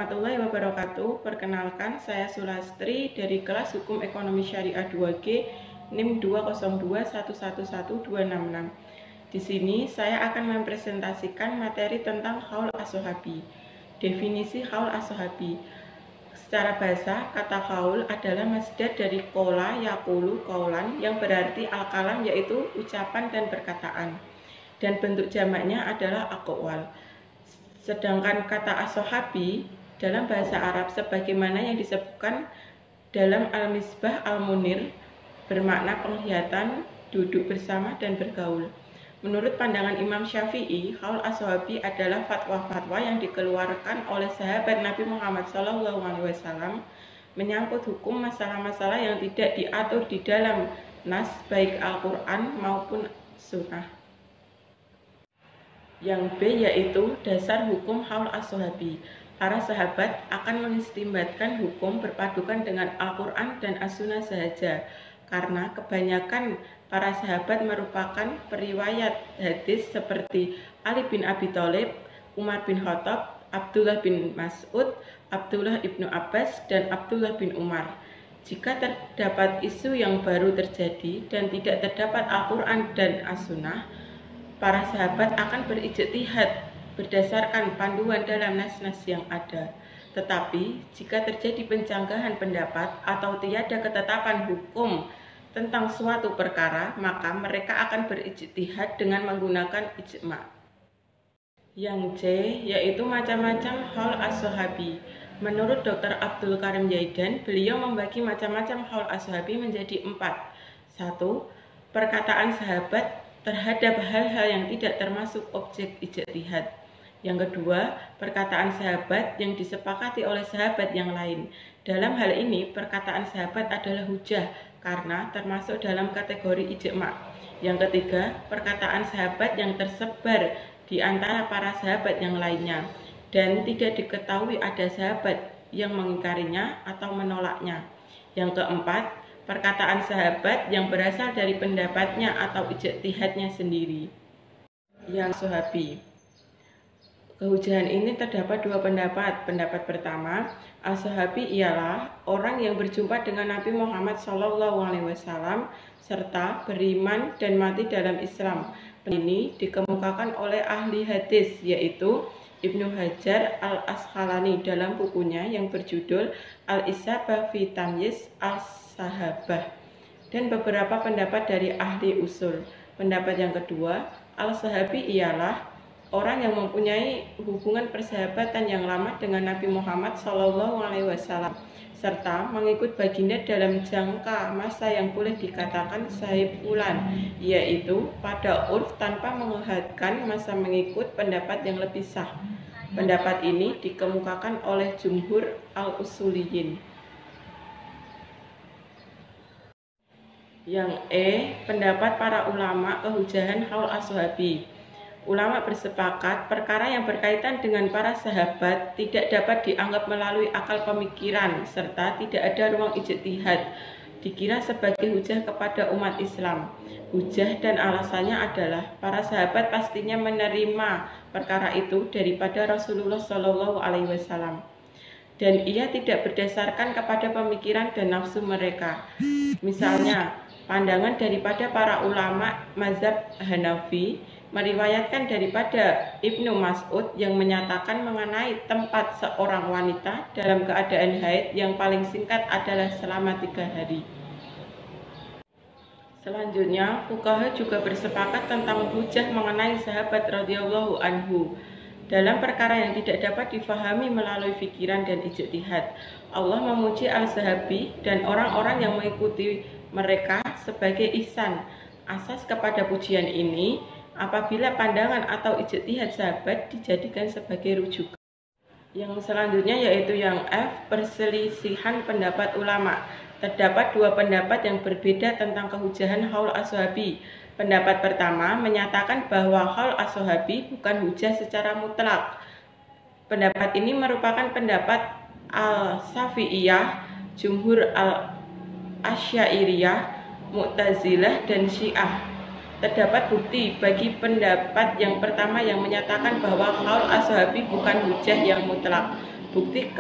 warahmatullahi wabarakatuh. Perkenalkan, saya Sulastri dari kelas Hukum Ekonomi Syariah 2G NIM 202111266. Di sini saya akan mempresentasikan materi tentang haul as-sahabi. Definisi haul as-sahabi. Secara bahasa, kata haul adalah masdar dari qola yaqulu qaulan yang berarti al-kalam, yaitu ucapan dan perkataan. Dan bentuk jamaknya adalah aqwal. Sedangkan kata as-sahabi dalam bahasa Arab sebagaimana yang disebutkan dalam Al-Misbah Al-Munir bermakna penglihatan, duduk bersama, dan bergaul. Menurut pandangan Imam Syafi'i, haul as-sahabi adalah fatwa-fatwa yang dikeluarkan oleh sahabat Nabi Muhammad SAW menyangkut hukum masalah-masalah yang tidak diatur di dalam nas baik Al-Quran maupun sunnah. Yang B yaitu dasar hukum haul as-sahabi. Para sahabat akan mengistimbatkan hukum berpadukan dengan Al-Quran dan As-Sunnah sahaja, karena kebanyakan para sahabat merupakan periwayat hadis seperti Ali bin Abi Thalib, Umar bin Khattab, Abdullah bin Mas'ud, Abdullah ibnu Abbas, dan Abdullah bin Umar. Jika terdapat isu yang baru terjadi dan tidak terdapat Al-Quran dan As-Sunnah, para sahabat akan berijtihad berdasarkan panduan dalam nas-nas yang ada. Tetapi, jika terjadi pencanggahan pendapat atau tiada ketetapan hukum tentang suatu perkara, maka mereka akan berijtihad dengan menggunakan ijma'. Yang C yaitu macam-macam haul as-sahabi. Menurut Dr. Abdul Karim Yaidan, beliau membagi macam-macam haul as-sahabi menjadi 4. 1. Perkataan sahabat terhadap hal-hal yang tidak termasuk objek ijtihad. Yang kedua, perkataan sahabat yang disepakati oleh sahabat yang lain. Dalam hal ini, perkataan sahabat adalah hujah karena termasuk dalam kategori ijma'. Yang ketiga, perkataan sahabat yang tersebar di antara para sahabat yang lainnya dan tidak diketahui ada sahabat yang mengingkarinya atau menolaknya. Yang keempat, perkataan sahabat yang berasal dari pendapatnya atau ijtihadnya sendiri. Yang sahabi. Kehujahan ini terdapat 2 pendapat. Pendapat pertama, as-sahabi ialah orang yang berjumpa dengan Nabi Muhammad SAW serta beriman dan mati dalam Islam. Ini dikemukakan oleh ahli hadis yaitu Ibnu Hajar Al-Asqalani dalam bukunya yang berjudul Al-Isabah fi Tamyiz Al-Sahabah, dan beberapa pendapat dari ahli usul. Pendapat yang kedua, al-sahabi ialah orang yang mempunyai hubungan persahabatan yang lama dengan Nabi Muhammad SAW serta mengikut baginda dalam jangka masa yang boleh dikatakan sahib fulan, yaitu pada urf tanpa menghadkan masa mengikut pendapat yang lebih sah. Pendapat ini dikemukakan oleh jumhur al-usuliyin. Yang E, pendapat para ulama kehujahan haul as-sahabi. Ulama bersepakat perkara yang berkaitan dengan para sahabat tidak dapat dianggap melalui akal pemikiran serta tidak ada ruang ijtihad dikira sebagai hujah kepada umat Islam. Hujah dan alasannya adalah para sahabat pastinya menerima perkara itu daripada Rasulullah SAW, dan ia tidak berdasarkan kepada pemikiran dan nafsu mereka. Misalnya, pandangan daripada para ulama mazhab Hanafi meriwayatkan daripada Ibnu Mas'ud yang menyatakan mengenai tempat seorang wanita dalam keadaan haid yang paling singkat adalah selama 3 hari. Selanjutnya, fuqaha juga bersepakat tentang hujah mengenai sahabat radhiyallahu anhu dalam perkara yang tidak dapat difahami melalui pikiran dan ijtihad. Allah memuji al-sahabi dan orang-orang yang mengikuti mereka sebagai ihsan. Asas kepada pujian ini apabila pandangan atau ijtihad sahabat dijadikan sebagai rujukan. Yang selanjutnya yaitu yang F, perselisihan pendapat ulama. Terdapat 2 pendapat yang berbeda tentang kehujahan haul as-sahabi. Pendapat pertama menyatakan bahwa haul as-sahabi bukan hujah secara mutlak. Pendapat ini merupakan pendapat al-Syafi'iyah, jumhur al-Asy'ariyah, Mu'tazilah, dan Syiah. Terdapat bukti bagi pendapat yang pertama yang menyatakan bahwa haul as-sahabi bukan hujah yang mutlak. Bukti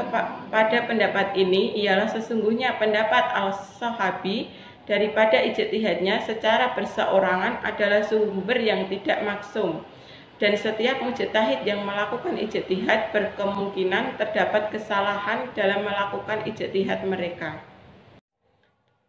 pada pendapat ini ialah sesungguhnya pendapat al-sahabi daripada ijtihadnya secara perseorangan adalah sumber yang tidak maksum, dan setiap mujtahid yang melakukan ijtihad berkemungkinan terdapat kesalahan dalam melakukan ijtihad mereka.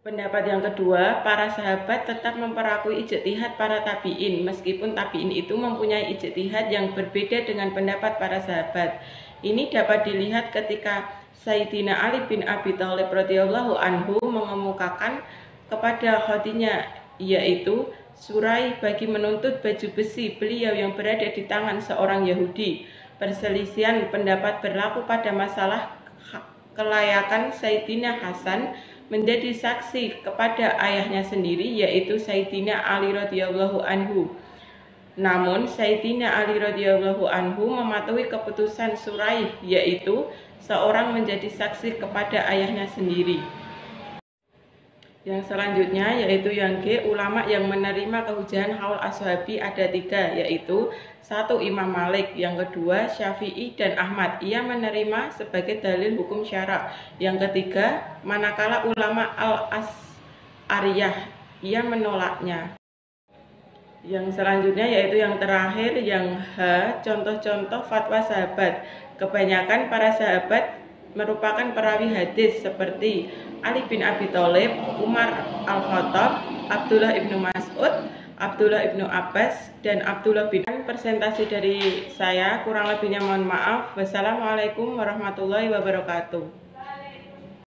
Pendapat yang kedua, para sahabat tetap memperakui ijtihad para tabi'in, meskipun tabi'in itu mempunyai ijtihad yang berbeda dengan pendapat para sahabat. Ini dapat dilihat ketika Sayyidina Ali bin Abi Thalib radhiyallahu anhu mengemukakan kepada khadinya, yaitu surai bagi menuntut baju besi beliau yang berada di tangan seorang Yahudi. Perselisihan pendapat berlaku pada masalah kelayakan Sayyidina Hasan menjadi saksi kepada ayahnya sendiri, yaitu Sayyidina Ali radhiyallahu anhu. Namun Sayyidina Ali radhiyallahu anhu mematuhi keputusan Suraih, yaitu seorang menjadi saksi kepada ayahnya sendiri. Yang selanjutnya yaitu yang G, ulama yang menerima kehujahan haul ashabi ada 3, yaitu 1. Imam Malik, yang kedua Syafi'i dan Ahmad, ia menerima sebagai dalil hukum syara'. Yang ketiga, manakala ulama al-As'ariyah, ia menolaknya. Yang selanjutnya yaitu yang terakhir, yang H, contoh-contoh fatwa sahabat. Kebanyakan para sahabat merupakan perawi hadis seperti Ali bin Abi Thalib, Umar al-Khattab, Abdullah ibnu Mas'ud, Abdullah ibnu Abbas, dan Abdullah bin. Presentasi dari saya, kurang lebihnya mohon maaf. Wassalamualaikum warahmatullahi wabarakatuh.